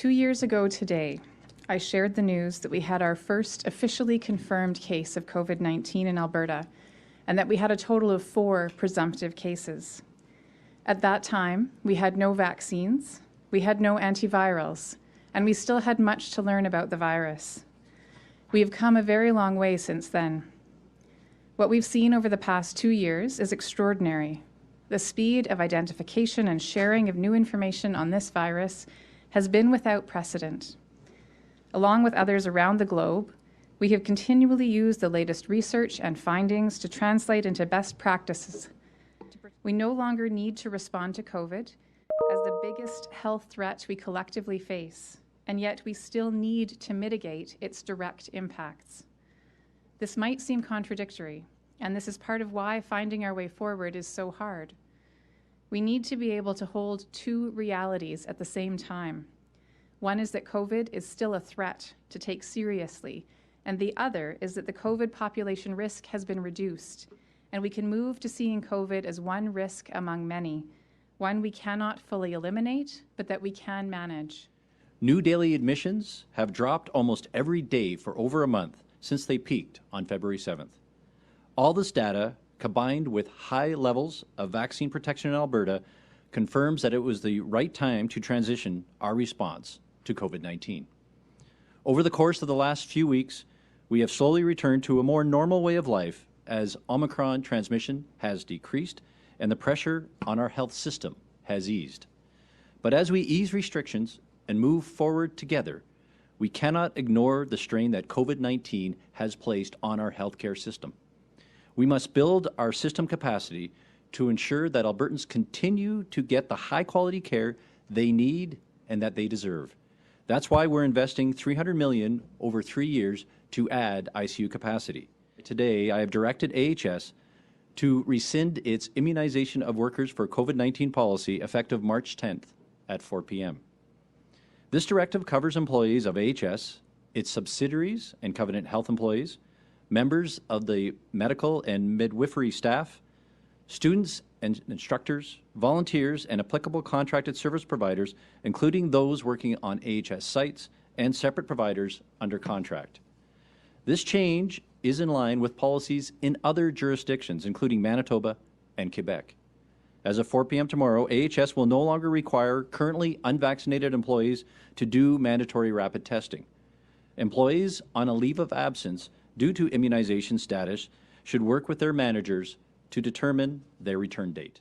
2 years ago today, I shared the news that we had our first officially confirmed case of COVID-19 in Alberta, and that we had a total of 4 presumptive cases. At that time, we had no vaccines, we had no antivirals, and we still had much to learn about the virus. We have come a very long way since then. What we've seen over the past 2 years is extraordinary. The speed of identification and sharing of new information on this virus has been without precedent. Along with others around the globe, we have continually used the latest research and findings to translate into best practices. We no longer need to respond to COVID as the biggest health threat we collectively face, and yet we still need to mitigate its direct impacts. This might seem contradictory, and this is part of why finding our way forward is so hard. We need to be able to hold 2 realities at the same time. One is that COVID is still a threat to take seriously, and the other is that the COVID population risk has been reduced, and we can move to seeing COVID as one risk among many, one we cannot fully eliminate, but that we can manage. New daily admissions have dropped almost every day for over a month since they peaked on February 7th. All this data, combined with high levels of vaccine protection in Alberta, confirms that it was the right time to transition our response to COVID-19. Over the course of the last few weeks, we have slowly returned to a more normal way of life as Omicron transmission has decreased and the pressure on our health system has eased. But as we ease restrictions and move forward together, we cannot ignore the strain that COVID-19 has placed on our healthcare system. We must build our system capacity to ensure that Albertans continue to get the high-quality care they need and that they deserve. That's why we're investing $300 million over 3 years to add ICU capacity. Today, I have directed AHS to rescind its immunization of workers for COVID-19 policy effective March 10th at 4 p.m. This directive covers employees of AHS, its subsidiaries and Covenant Health employees, members of the medical and midwifery staff, students and instructors, volunteers, and applicable contracted service providers, including those working on AHS sites and separate providers under contract. This change is in line with policies in other jurisdictions, including Manitoba and Quebec. As of 4 p.m. tomorrow, AHS will no longer require currently unvaccinated employees to do mandatory rapid testing. Employees on a leave of absence due to immunization status should work with their managers to determine their return date.